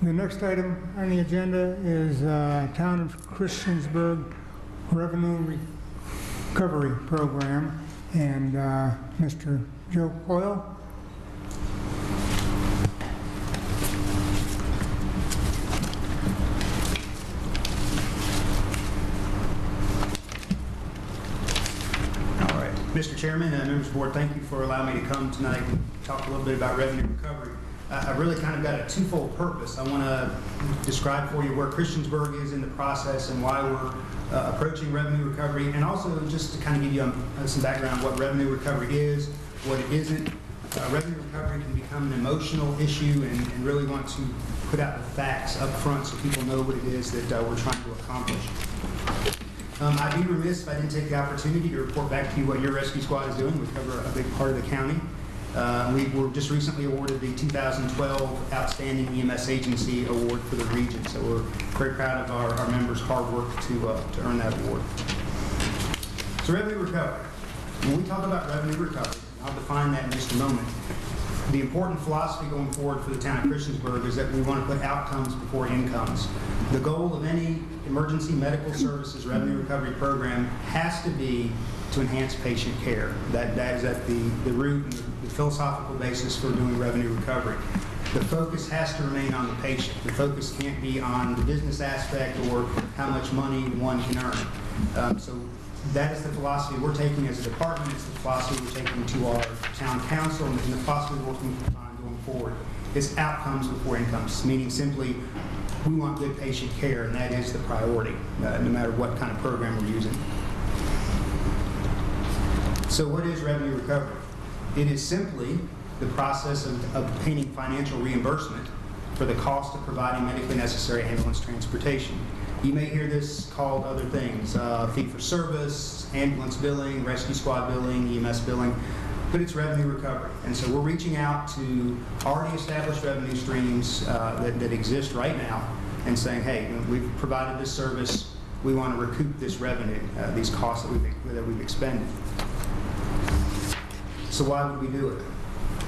The next item on the agenda is Town of Christiansburg Revenue Recovery Program, and Mr. Joe Coyle. Mr. Chairman and members of the board, thank you for allowing me to come tonight and talk a little bit about revenue recovery. I really kind of got a twofold purpose. I want to describe for you where Christiansburg is in the process and why we're approaching revenue recovery, and also just to kind of give you some background on what revenue recovery is, what it isn't. Revenue recovery can become an emotional issue, and really want to put out the facts up front so people know what it is that we're trying to accomplish. I'd be remiss if I didn't take the opportunity to report back to you what your rescue squad is doing. We cover a big part of the county. We were just recently awarded the 2012 Outstanding EMS Agency Award for the region, so we're very proud of our members' hard work to earn that award. So revenue recovery. When we talk about revenue recovery, I'll define that in just a moment. The important philosophy going forward for the town of Christiansburg is that we want to put outcomes before incomes. The goal of any emergency medical services revenue recovery program has to be to enhance patient care. That is at the root and the philosophical basis for doing revenue recovery. The focus has to remain on the patient. The focus can't be on the business aspect or how much money one can earn. So that is the philosophy we're taking as a department. It's the philosophy we're taking to our town council, and the philosophy we're working on going forward. It's outcomes before incomes, meaning simply we want good patient care, and that is the priority, no matter what kind of program we're using. So what is revenue recovery? It is simply the process of obtaining financial reimbursement for the cost of providing medically necessary ambulance transportation. You may hear this called other things, fee-for-service, ambulance billing, rescue squad billing, EMS billing, but it's revenue recovery. And so we're reaching out to already established revenue streams that exist right now and saying, hey, we've provided this service, we want to recoup this revenue, these costs that we've expended. So why would we do it?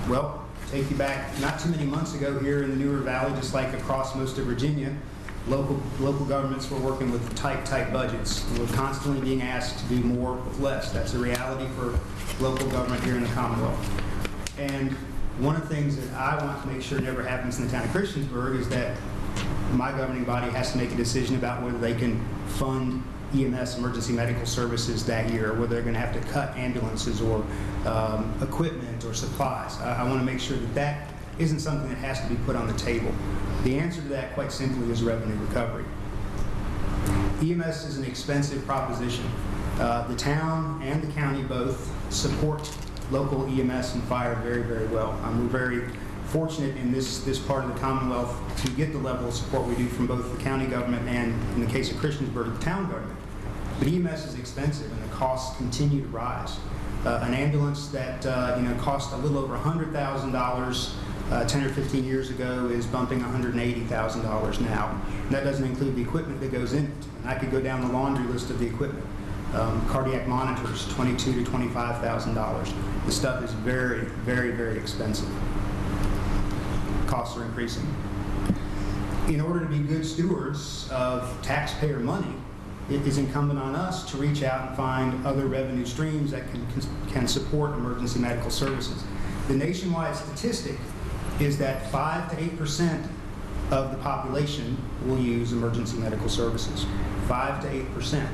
Well, take you back not too many months ago here in the New River Valley, just like across most of Virginia, local governments were working with tight budgets. And we're constantly being asked to do more with less. That's a reality for local government here in the Commonwealth. And one of the things that I want to make sure never happens in the town of Christiansburg is that my governing body has to make a decision about whether they can fund EMS, emergency medical services, that year, or whether they're going to have to cut ambulances or equipment or supplies. I want to make sure that that isn't something that has to be put on the table. The answer to that, quite simply, is revenue recovery. EMS is an expensive proposition. The town and the county both support local EMS and fire very well. We're very fortunate in this part of the Commonwealth to get the level of support we do from both the county government and, in the case of Christiansburg, the town government. But EMS is expensive, and the costs continue to rise. An ambulance that cost a little over $100,000 10 or 15 years ago is bumping $180,000 now. And that doesn't include the equipment that goes in it. And I could go down the laundry list of the equipment. Cardiac monitors, $22,000 to $25,000. The stuff is very expensive. Costs are increasing. In order to be good stewards of taxpayer money, it is incumbent on us to reach out and find other revenue streams that can support emergency medical services. The nationwide statistic is that 5 to 8% of the population will use emergency medical services. 5 to 8%.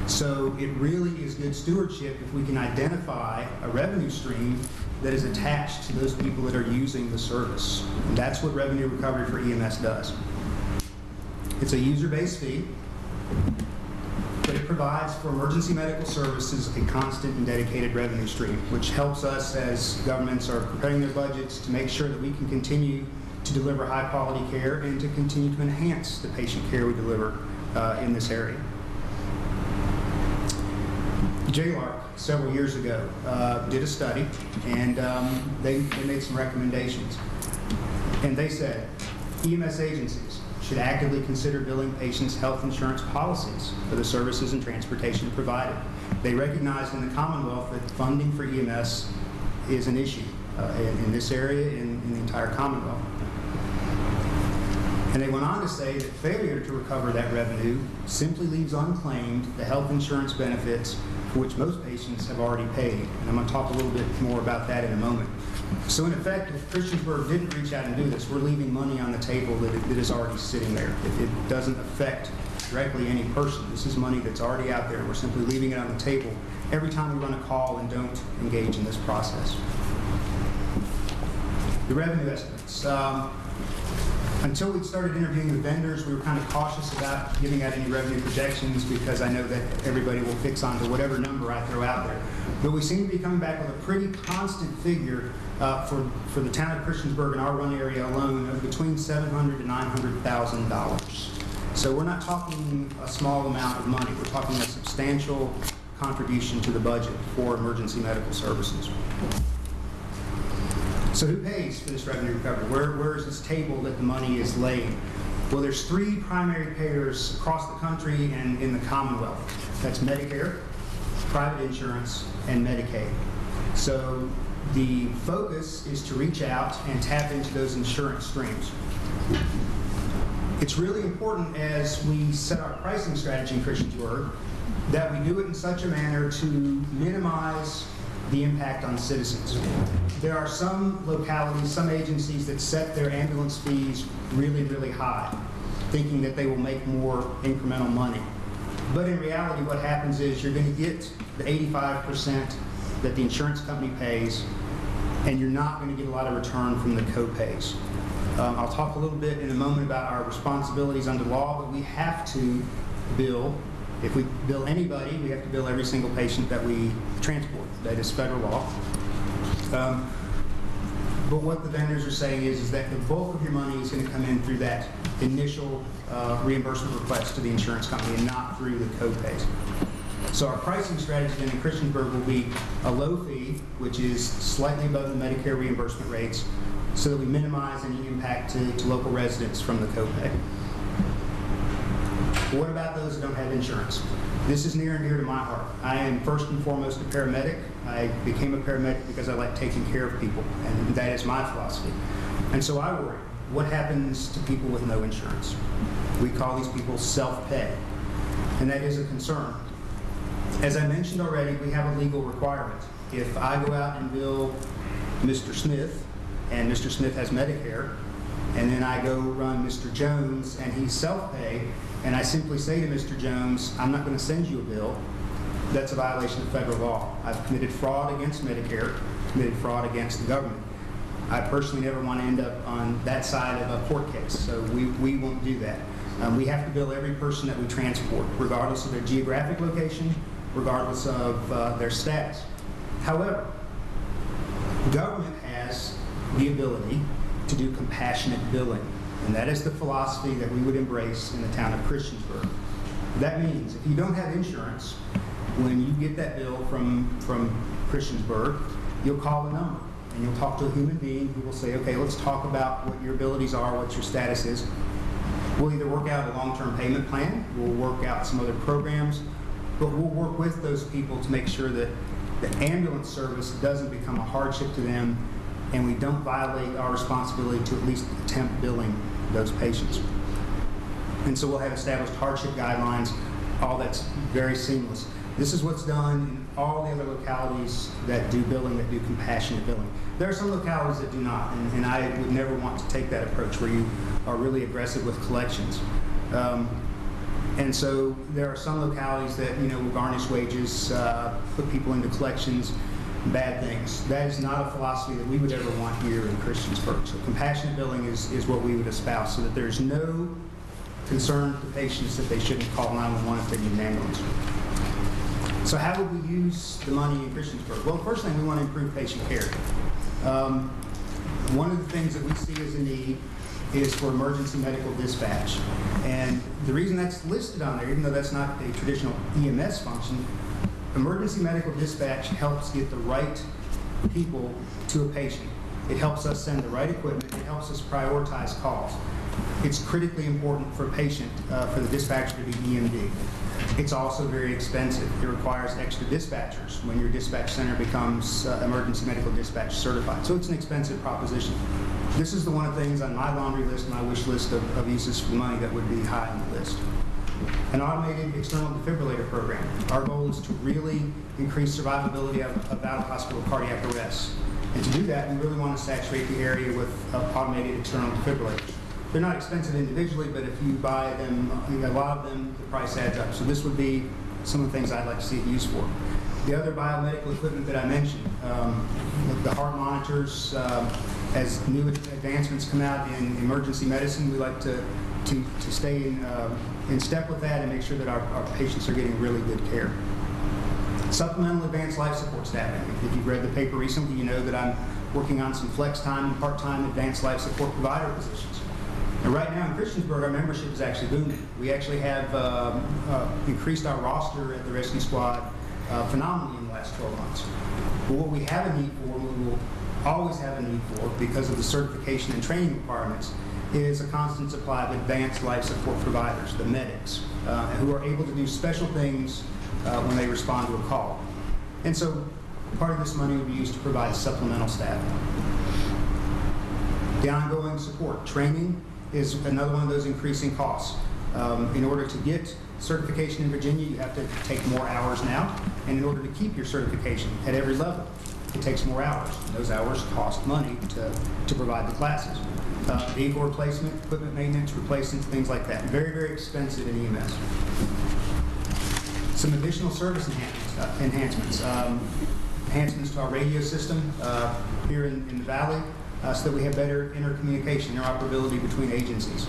So it really is good stewardship if we can identify a revenue stream that is attached to those people that are using the service. And that's what revenue recovery for EMS does. It's a user-based fee, but it provides for emergency medical services a constant and dedicated revenue stream, which helps us as governments are preparing their budgets to make sure that we can continue to deliver high-quality care and to continue to enhance the patient care we deliver in this area. JLARC, several years ago, did a study, and they made some recommendations. And they said EMS agencies should actively consider billing patients' health insurance policies for the services and transportation provided. They recognized in the Commonwealth that funding for EMS is an issue in this area, in the entire Commonwealth. And they went on to say that failure to recover that revenue simply leaves unclaimed the health insurance benefits for which most patients have already paid. And I'm going to talk a little bit more about that in a moment. So in effect, if Christiansburg didn't reach out and do this, we're leaving money on the table that is already sitting there. If it doesn't affect directly any person, this is money that's already out there. We're simply leaving it on the table every time we run a call and don't engage in this process. The revenue estimates. Until we started interviewing the vendors, we were kind of cautious about giving out any revenue projections because I know that everybody will fix onto whatever number I throw out there. But we seem to be coming back with a pretty constant figure for the town of Christiansburg and our run area alone of between $700,000 to $900,000. So we're not talking a small amount of money. We're talking a substantial contribution to the budget for emergency medical services. So who pays for this revenue recovery? Where is this table that the money is laid? Well, there's 3 primary payers across the country and in the Commonwealth. That's Medicare, private insurance, and Medicaid. So the focus is to reach out and tap into those insurance streams. It's really important as we set our pricing strategy in Christiansburg that we do it in such a manner to minimize the impact on citizens. There are some localities, some agencies that set their ambulance fees really, really high, thinking that they will make more incremental money. But in reality, what happens is you're going to get the 85% that the insurance company pays, and you're not going to get a lot of return from the co-pays. I'll talk a little bit in a moment about our responsibilities under law, but we have to bill. If we bill anybody, we have to bill every single patient that we transport. That is federal law. But what the vendors are saying is that the bulk of your money is going to come in through that initial reimbursement request to the insurance company and not through the co-pays. So our pricing strategy then in Christiansburg will be a low fee, which is slightly above the Medicare reimbursement rates, so that we minimize any impact to local residents from the co-pay. But what about those who don't have insurance? This is near and dear to my heart. I am first and foremost a paramedic. I became a paramedic because I like taking care of people, and that is my philosophy. And so I worry, what happens to people with no insurance? We call these people self-pay, and that is a concern. As I mentioned already, we have a legal requirement. If I go out and bill Mr. Smith, and Mr. Smith has Medicare, and then I go run Mr. Jones and he's self-pay, and I simply say to Mr. Jones, I'm not going to send you a bill, that's a violation of federal law. I've committed fraud against Medicare, committed fraud against the government. I personally never want to end up on that side of a court case, so we won't do that. We have to bill every person that we transport, regardless of their geographic location, regardless of their status. However, the government has the ability to do compassionate billing, and that is the philosophy that we would embrace in the town of Christiansburg. That means if you don't have insurance, when you get that bill from Christiansburg, you'll call the number and you'll talk to a human being who will say, okay, let's talk about what your abilities are, what your status is. We'll either work out a long-term payment plan, we'll work out some other programs, but we'll work with those people to make sure that the ambulance service doesn't become a hardship to them, and we don't violate our responsibility to at least attempt billing those patients. And so we'll have established hardship guidelines, all that's very seamless. This is what's done in all the other localities that do billing, that do compassionate billing. There are some localities that do not, and I would never want to take that approach where you are really aggressive with collections. And so there are some localities that, will garnish wages, put people into collections, bad things. That is not a philosophy that we would ever want here in Christiansburg. So compassionate billing is what we would espouse, so that there's no concern to patients that they shouldn't call 911 if they need an ambulance. So how would we use the money in Christiansburg? Well, first thing, we want to improve patient care. One of the things that we see as a need is for emergency medical dispatch. And the reason that's listed on there, even though that's not a traditional EMS function, emergency medical dispatch helps get the right people to a patient. It helps us send the right equipment. It helps us prioritize calls. It's critically important for a patient for the dispatcher to be EMD. It's also very expensive. It requires extra dispatchers when your dispatch center becomes emergency medical dispatch certified. So it's an expensive proposition. This is the one of the things on my laundry list, my wish list of uses for money that would be high on the list. An automated external defibrillator program. Our goal is to really increase survivability of out-of-hospital cardiac arrests. And to do that, we really want to saturate the area with automated external defibrillators. They're not expensive individually, but if you buy them, a lot of them, the price adds up. So this would be some of the things I'd like to see it used for. The other biomedical equipment that I mentioned, the heart monitors, as new advancements come out in emergency medicine, we like to stay in step with that and make sure that our patients are getting really good care. Supplemental advanced life support staffing. If you've read the paper recently, you know that I'm working on some flex time and part-time advanced life support provider positions. And right now in Christiansburg, our membership is actually booming. We actually have increased our roster at the rescue squad phenomenally in the last 12 months. But what we have a need for, we will always have a need for, because of the certification and training requirements, is a constant supply of advanced life support providers, the medics, who are able to do special things when they respond to a call. And so part of this money would be used to provide supplemental staffing. The ongoing support. Training is another one of those increasing costs. In order to get certification in Virginia, you have to take more hours now, and in order to keep your certification at every level, it takes more hours. And those hours cost money to provide the classes. Vehicle replacement, equipment maintenance, replacements, things like that. Very, very expensive in EMS. Some additional service enhancements. Enhancements to our radio system here in the Valley, so that we have better intercommunication, interoperability between agencies.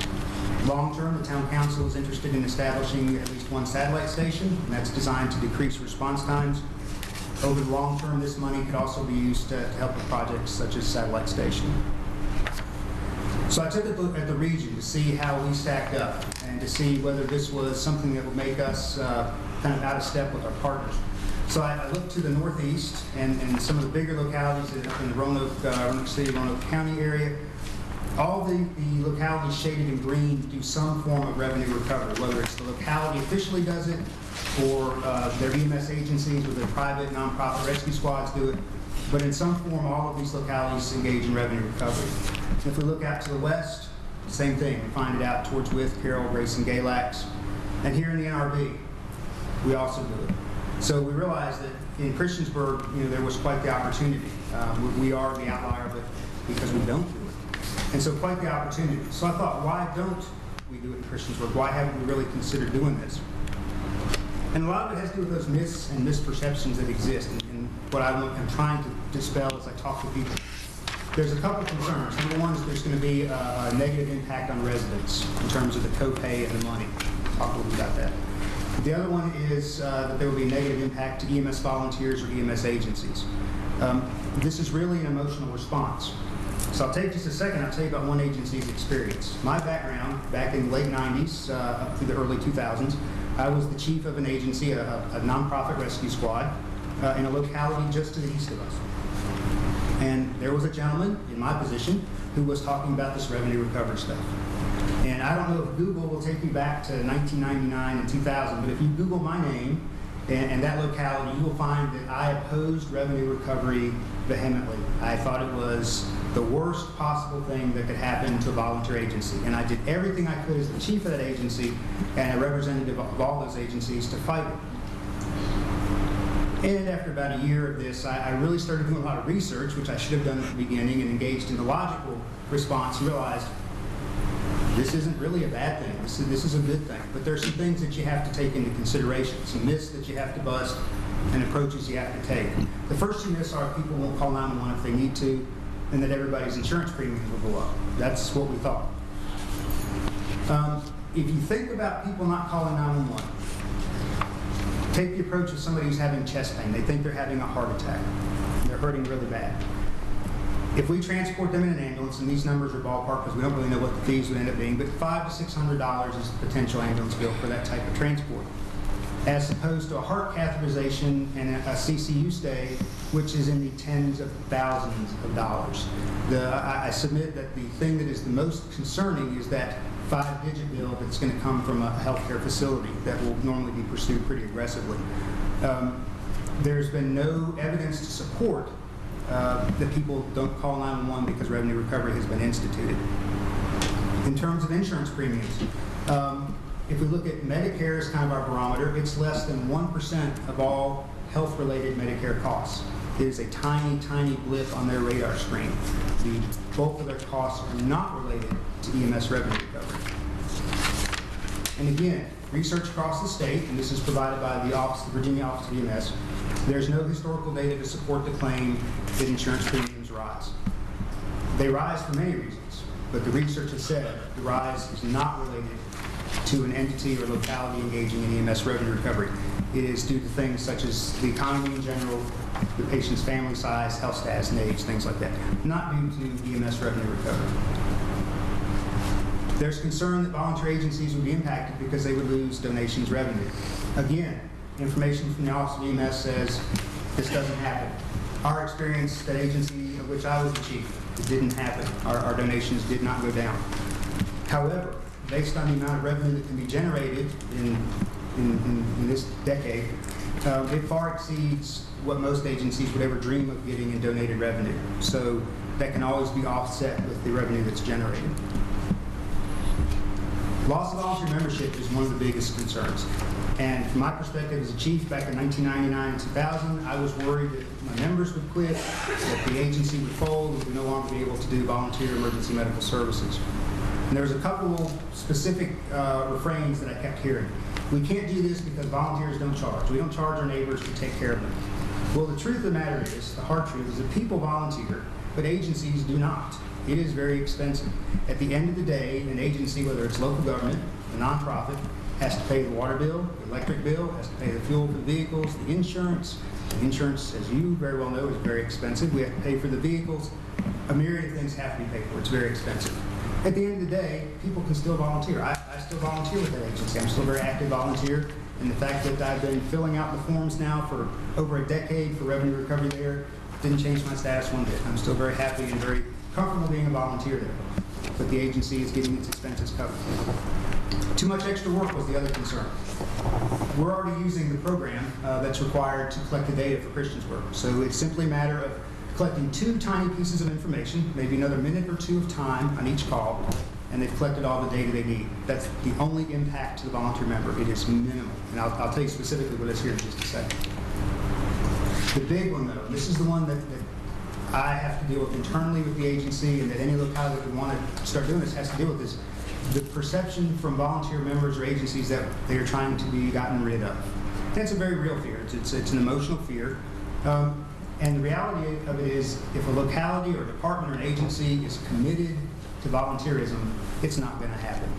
Long term, the Town Council is interested in establishing at least one satellite station, and that's designed to decrease response times. Over the long term, this money could also be used to help with projects such as satellite station. So I took a look at the region to see how we stacked up and to see whether this was something that would make us kind of out of step with our partners. So I looked to the northeast and some of the bigger localities in the Roanoke City, Roanoke County area. All the localities shaded in green do some form of revenue recovery, whether it's the locality officially does it or their EMS agencies or their private nonprofit rescue squads do it. But in some form, all of these localities engage in revenue recovery. If we look out to the west, same thing. We find it out towards Wythe, Carroll, Grayson, Galax. And here in the NRB, we also do it. So we realized that in Christiansburg, there was quite the opportunity. We are the outlier, but because we don't do it. And so quite the opportunity. So I thought, why don't we do it in Christiansburg? Why haven't we really considered doing this? And a lot of it has to do with those myths and misperceptions that exist. And what I'm trying to dispel as I talk to people. There's a couple concerns. Number one is there's going to be a negative impact on residents in terms of the copay and the money. Talk a little bit about that. The other one is that there will be a negative impact to EMS volunteers or EMS agencies. This is really an emotional response. So I'll take just a second, I'll tell you about one agency's experience. My background, back in the late 90s, up through the early 2000s, I was the chief of an agency, a nonprofit rescue squad, in a locality just to the east of us. And there was a gentleman in my position who was talking about this revenue recovery stuff. And I don't know if Google will take you back to 1999 and 2000, but if you Google my name and that locality, you will find that I opposed revenue recovery vehemently. I thought it was the worst possible thing that could happen to a volunteer agency. And I did everything I could as the chief of that agency and a representative of all those agencies to fight it. And after about a year of this, I really started doing a lot of research, which I should have done at the beginning, and engaged in the logical response, and realized this isn't really a bad thing. This is a good thing. But there are some things that you have to take into consideration, some myths that you have to bust, and approaches you have to take. The first two myths are people won't call 911 if they need to, and that everybody's insurance premiums will go up. That's what we thought. If you think about people not calling 911, take the approach of somebody who's having chest pain. They think they're having a heart attack. They're hurting really bad. If we transport them in an ambulance, and these numbers are ballpark because we don't really know what the fees would end up being, but $500 to $600 is the potential ambulance bill for that type of transport, as opposed to a heart catheterization and a CCU stay, which is in the tens of thousands of dollars. I submit that the thing that is the most concerning is that 5-digit bill that's going to come from a healthcare facility that will normally be pursued pretty aggressively. There's been no evidence to support that people don't call 911 because revenue recovery has been instituted. In terms of insurance premiums, if we look at Medicare as kind of our barometer, it's less than 1% of all health-related Medicare costs. It is a tiny, tiny blip on their radar screen. The bulk of their costs are not related to EMS revenue recovery. And again, research across the state, and this is provided by the Virginia Office of EMS, there's no historical data to support the claim that insurance premiums rise. They rise for many reasons, but the research has said the rise is not related to an entity or locality engaging in EMS revenue recovery. It is due to things such as the economy in general, the patient's family size, health status and age, things like that, not due to EMS revenue recovery. There's concern that volunteer agencies would be impacted because they would lose donations revenue. Again, information from the Office of EMS says this doesn't happen. Our experience at agency of which I was the chief, it didn't happen. Our donations did not go down. However, based on the amount of revenue that can be generated in this decade, it far exceeds what most agencies would ever dream of getting in donated revenue. So that can always be offset with the revenue that's generated. Loss of volunteer membership is one of the biggest concerns. And from my perspective as a chief back in 1999 and 2000, I was worried that my members would quit, that the agency would fold, and we would no longer be able to do volunteer emergency medical services. And there was a couple specific refrains that I kept hearing. We can't do this because volunteers don't charge. We don't charge our neighbors to take care of them. Well, the truth of the matter is, the hard truth is that people volunteer, but agencies do not. It is very expensive. At the end of the day, an agency, whether it's local government, a nonprofit, has to pay the water bill, the electric bill, has to pay the fuel for the vehicles, the insurance. The insurance, as you very well know, is very expensive. We have to pay for the vehicles. A myriad of things have to be paid for. It's very expensive. At the end of the day, people can still volunteer. I still volunteer with that agency. I'm still a very active volunteer. And the fact that I've been filling out the forms now for over a decade for revenue recovery there didn't change my status one bit. I'm still very happy and very comfortable being a volunteer there. But the agency is getting its expenses covered. Too much extra work was the other concern. We're already using the program that's required to collect the data for Christiansburg. So it's simply a matter of collecting 2 tiny pieces of information, maybe another minute or 2 of time on each call, and they've collected all the data they need. That's the only impact to the volunteer member. It is minimal. And I'll tell you specifically what is here in just a second. The big one, though, this is the one that I have to deal with internally with the agency, and that any locality that would want to start doing this has to deal with this. The perception from volunteer members or agencies that they are trying to be gotten rid of. That's a very real fear. It's an emotional fear. And the reality of it is, if a locality or a department or an agency is committed to volunteerism, it's not going to happen.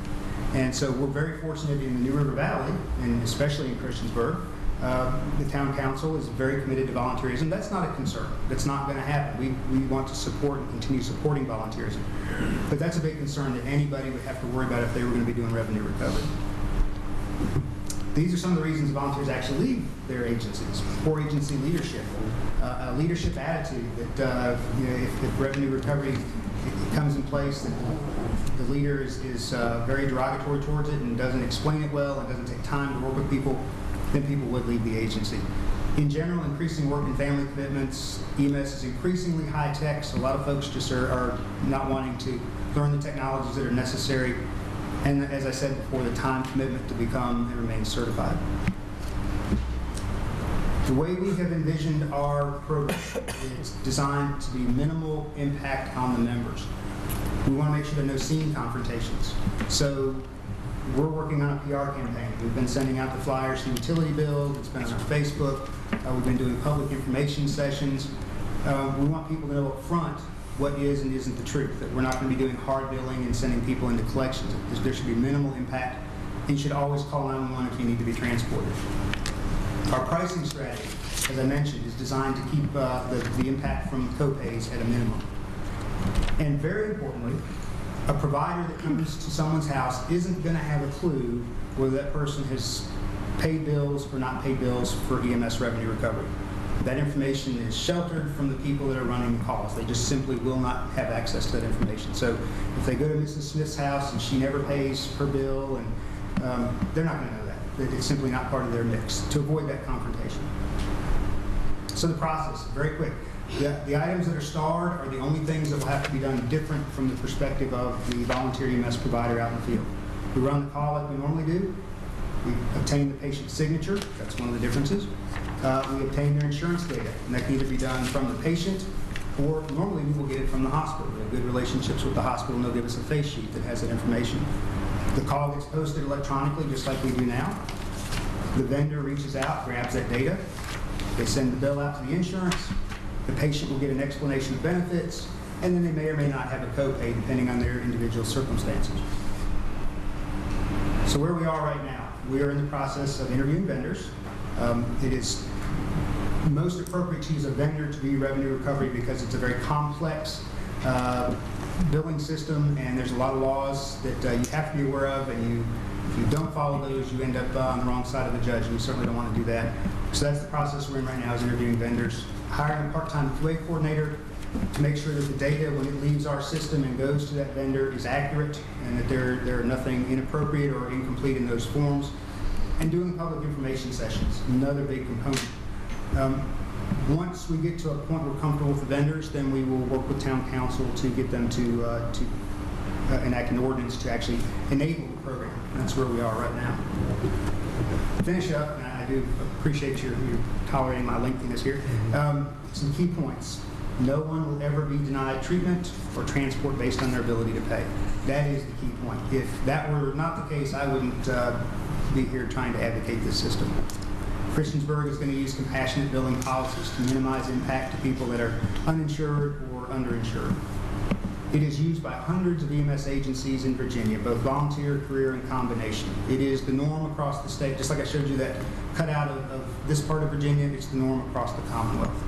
And so we're very fortunate in the New River Valley, and especially in Christiansburg, the town council is very committed to volunteerism. That's not a concern. That's not going to happen. We want to support and continue supporting volunteerism. But that's a big concern that anybody would have to worry about if they were going to be doing revenue recovery. These are some of the reasons volunteers actually leave their agencies. Poor agency leadership, a leadership attitude that if revenue recovery comes in place, that the leader is very derogatory towards it and doesn't explain it well and doesn't take time to work with people, then people would leave the agency. In general, increasing work and family commitments, EMS is increasingly high-tech, so a lot of folks just are not wanting to learn the technologies that are necessary. And as I said before, the time commitment to become and remain certified. The way we have envisioned our program is designed to be minimal impact on the members. We want to make sure there are no scene confrontations. So we're working on a PR campaign. We've been sending out the flyers to utility bills. It's been on our Facebook. We've been doing public information sessions. We want people to know up front what is and isn't the truth, that we're not going to be doing hard billing and sending people into collections. There should be minimal impact. And you should always call 911 if you need to be transported. Our pricing strategy, as I mentioned, is designed to keep the impact from copays at a minimum. And very importantly, a provider that comes to someone's house isn't going to have a clue whether that person has paid bills or not paid bills for EMS revenue recovery. That information is sheltered from the people that are running the calls. They just simply will not have access to that information. So if they go to Mrs. Smith's house and she never pays her bill, and they're not going to know that. It's simply not part of their mix, to avoid that confrontation. So the process, very quick. The items that are starred are the only things that will have to be done different from the perspective of the volunteer EMS provider out in the field. We run the call like we normally do. We obtain the patient's signature. That's one of the differences. We obtain their insurance data, and that can either be done from the patient, or normally we will get it from the hospital. We have good relationships with the hospital, and they'll give us a face sheet that has that information. The call gets posted electronically, just like we do now. The vendor reaches out, grabs that data. They send the bill out to the insurance. The patient will get an explanation of benefits, and then they may or may not have a copay depending on their individual circumstances. So where we are right now, we are in the process of interviewing vendors. It is most appropriate to use a vendor to do revenue recovery because it's a very complex billing system, and there's a lot of laws that you have to be aware of, and if you don't follow those, you end up on the wrong side of the judge, and we certainly don't want to do that. So that's the process we're in right now, is interviewing vendors, hiring a part-time QA coordinator to make sure that the data, when it leaves our system and goes to that vendor, is accurate, and that there are nothing inappropriate or incomplete in those forms, and doing public information sessions, another big component. Once we get to a point we're comfortable with the vendors, then we will work with town council to get them to enact an ordinance to actually enable the program. That's where we are right now. To finish up, and I do appreciate your tolerating my lengthiness here, some key points. No one will ever be denied treatment or transport based on their ability to pay. That is the key point. If that were not the case, I wouldn't be here trying to advocate this system. Christiansburg is going to use compassionate billing policies to minimize impact to people that are uninsured or underinsured. It is used by hundreds of EMS agencies in Virginia, both volunteer, career, and combination. It is the norm across the state. Just like I showed you that cutout of this part of Virginia, it's the norm across the Commonwealth.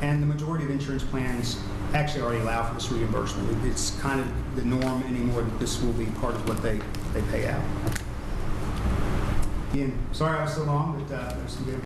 And the majority of insurance plans actually already allow for this reimbursement. It's kind of the norm anymore that this will be part of what they pay out. Again, sorry I was so long, but there's some good